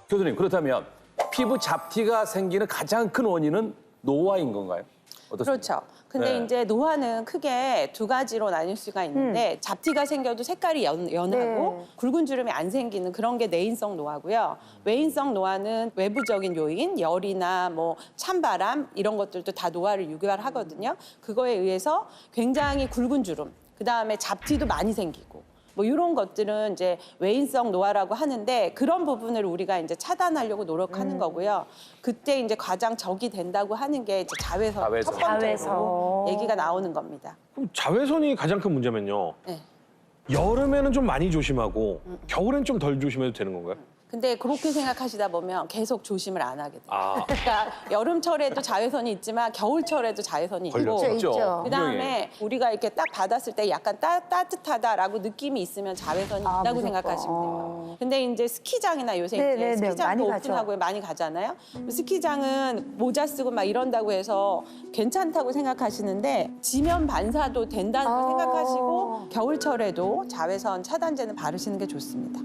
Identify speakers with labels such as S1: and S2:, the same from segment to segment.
S1: 교수님, 그렇다면 피부 잡티가 생기는 가장 큰 원인은 노화인 건가요? 어떻습니까?
S2: 그렇죠. 근데
S1: 네.
S2: 이제 노화는 크게 두 가지로 나뉠 수가 있는데 잡티가 생겨도 색깔이 연하고
S3: 네.
S2: 굵은 주름이 안 생기는 그런 게 내인성 노화고요. 외인성 노화는 외부적인 요인, 열이나 뭐 찬바람 이런 것들도 다 노화를 유발하거든요. 그거에 의해서 굉장히 굵은 주름, 그다음에 잡티도 많이 생기고 뭐 이런 것들은 이제 외인성 노화라고 하는데 그런 부분을 우리가 이제 차단하려고 노력하는 거고요. 그때 이제 가장 적이 된다고 하는 게 이제 자외선
S1: 자외선.
S2: 첫 번째로
S3: 자외선.
S2: 얘기가 나오는 겁니다.
S4: 그럼 자외선이 가장 큰 문제면요.
S2: 네.
S4: 여름에는 좀 많이 조심하고 겨울엔 좀 덜 조심해도 되는 건가요?
S2: 근데 그렇게 생각하시다 보면 계속 조심을 안 하게 돼요.
S4: 아.
S2: 그러니까 여름철에도 자외선이 있지만 겨울철에도 자외선이 있고
S4: 걸렸죠.
S3: 있죠.
S2: 그다음에 우리가 이렇게 딱 받았을 때 약간 따뜻하다라고 느낌이 있으면 자외선이
S3: 아,
S2: 있다고
S3: 무조건.
S2: 생각하시면 돼요. 근데 이제 스키장이나 요새
S3: 네,
S2: 이제
S3: 네, 네.
S2: 스키장도
S3: 많이 가죠.
S2: 오픈하고 많이 가잖아요. 스키장은 모자 쓰고 막 이런다고 해서 괜찮다고 생각하시는데 지면 반사도 된다고
S3: 아.
S2: 생각하시고 겨울철에도 자외선 차단제는 바르시는 게 좋습니다.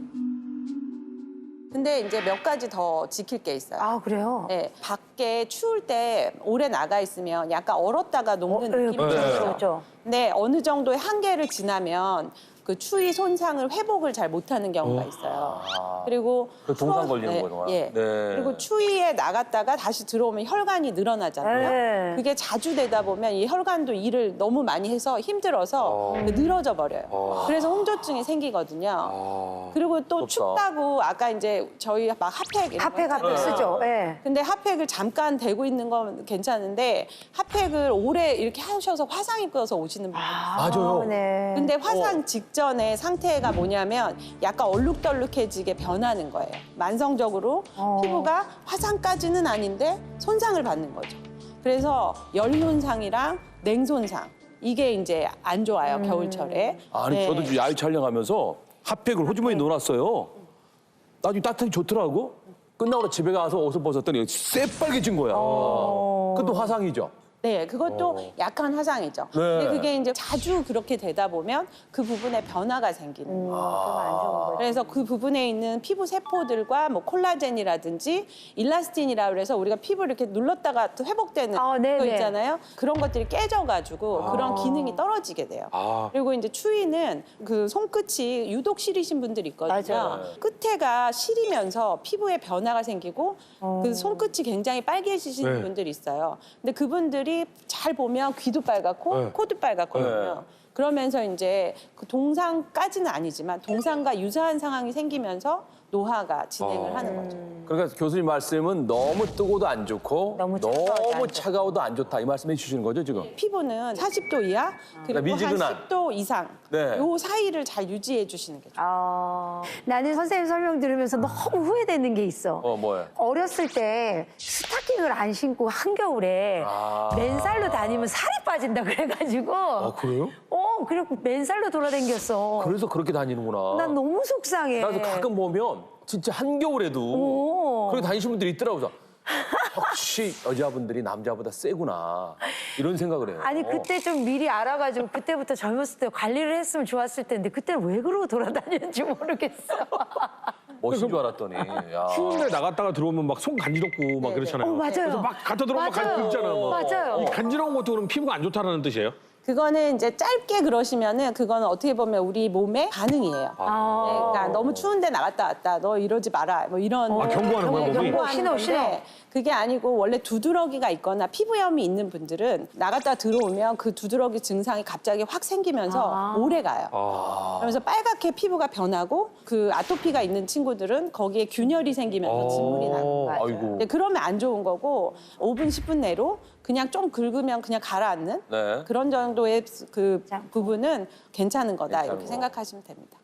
S2: 근데 이제 몇 가지 더 지킬 게 있어요.
S3: 아, 그래요?
S2: 네, 밖에 추울 때 오래 나가 있으면 약간 얼었다가 녹는 느낌이
S3: 그렇죠,
S2: 들죠.
S3: 그렇죠.
S2: 근데 어느 정도의 한계를 지나면 그 추위 손상을 회복을 잘 못하는 경우가 있어요. 그리고
S1: 그 동상
S2: 풀어-
S1: 걸리는
S2: 네,
S1: 거구나.
S2: 예.
S1: 네.
S2: 그리고 추위에 나갔다가 다시 들어오면 혈관이 늘어나잖아요.
S3: 네.
S2: 그게 자주 되다 보면 이 혈관도 일을 너무 많이 해서 힘들어서 늘어져 버려요. 그래서 홍조증이 생기거든요. 그리고 또
S1: 무섭다.
S2: 춥다고 아까 이제 저희 막 핫팩 이런 거
S3: 핫팩
S2: 했잖아요.
S3: 쓰죠. 예.
S2: 근데 핫팩을 잠깐 대고 있는 건 괜찮은데 핫팩을 오래 이렇게 하셔서 화상 입고서 오시는 분들
S1: 맞아요.
S3: 네.
S2: 근데 화상 직전에 상태가 뭐냐면 약간 얼룩덜룩해지게 변하는 거예요. 만성적으로 피부가 화상까지는 아닌데 손상을 받는 거죠. 그래서 열 손상이랑 냉손상 이게 이제 안 좋아요, 겨울철에.
S1: 아니,
S2: 네.
S1: 저도 지금 야외 촬영하면서 핫팩을 호주머니에 넣어놨어요. 나중에 따뜻하게 좋더라고. 끝나고 집에 가서 옷을 벗었더니 새빨개진 거야. 그것도 화상이죠.
S2: 네, 그것도 약한 화상이죠.
S1: 네.
S2: 근데 그게 이제 자주 그렇게 되다 보면 그 부분에 변화가 생기는 거예요.
S3: 그럼 안 좋은 거죠.
S2: 그래서 그 부분에 있는 피부 세포들과 뭐 콜라겐이라든지 일라스틴이라 그래서 우리가 피부를 이렇게 눌렀다가 또 회복되는
S3: 아, 네네.
S2: 거 있잖아요. 그런 것들이 깨져가지고 그런 기능이 떨어지게 돼요. 그리고 이제 추위는 그 손끝이 유독 시리신 분들 있거든요.
S3: 맞아요.
S2: 끝에가 시리면서 피부에 변화가 생기고 그 손끝이 굉장히 빨개지시는
S4: 네.
S2: 분들이 있어요. 근데 그분들이 잘 보면 귀도 빨갛고
S4: 네.
S2: 코도 빨갛거든요. 그러면서 이제 그 동상까지는 아니지만 동상과 유사한 상황이 생기면서 노화가 진행을 하는 거죠.
S1: 그러니까 교수님 말씀은 너무 뜨거워도 안 좋고
S3: 너무 차가워도 안 좋고.
S1: 차가워도 안 좋다 이 말씀해 주시는 거죠 지금?
S2: 피부는 40도 이하 그리고 한
S1: 미지근한.
S2: 10도 이상
S1: 네.
S2: 요 사이를 잘 유지해 주시는 게 좋아요.
S3: 나는 선생님 설명 들으면서 너무 후회되는 게 있어.
S1: 뭐예요?
S3: 어렸을 때 스타킹을 안 신고 한겨울에 맨살로 다니면 살이 빠진다 그래가지고.
S1: 그래요?
S3: 그리고 맨살로 돌아다녔어.
S1: 그래서 그렇게 다니는구나.
S3: 난 너무 속상해.
S1: 나도 가끔 보면 진짜 한겨울에도 그렇게 다니시는 분들이 있더라고요. 역시 여자분들이 남자보다 세구나 이런 생각을 해요.
S3: 아니 그때 좀 미리 알아가지고 그때부터 젊었을 때 관리를 했으면 좋았을 텐데 그때는 왜 그러고 돌아다녔는지 모르겠어.
S1: 멋인 줄 알았더니. 야.
S4: 추운데 나갔다가 들어오면 막 손 간지럽고 막 그렇잖아요.
S3: 맞아요.
S4: 그래서 막 갖다 들어오면
S3: 맞아요.
S4: 간지럽잖아요. 막.
S3: 맞아요.
S4: 이 간지러운 것도 그럼 피부가 안 좋다는 뜻이에요?
S2: 그거는 이제 짧게 그러시면은 그거는 어떻게 보면 우리 몸의 반응이에요. 네, 그러니까 너무 추운데 나갔다 왔다. 너 이러지 마라. 뭐 이런
S4: 경고하는 거야, 몸이?
S2: 경고하는
S3: 신호,
S2: 건데
S3: 신호.
S2: 그게 아니고 원래 두드러기가 있거나 피부염이 있는 분들은 나갔다 들어오면 그 두드러기 증상이 갑자기 확 생기면서 오래 가요. 그러면서 빨갛게 피부가 변하고 그 아토피가 있는 친구들은 거기에 균열이 생기면서 진물이 나는 거예요.
S1: 아이고.
S2: 근데 그러면 안 좋은 거고 5분, 10분 내로 그냥 좀 긁으면 그냥 가라앉는
S1: 네.
S2: 그런 정도의 그 부분은 괜찮은 거다
S1: 괜찮은
S2: 이렇게
S1: 거.
S2: 생각하시면 됩니다.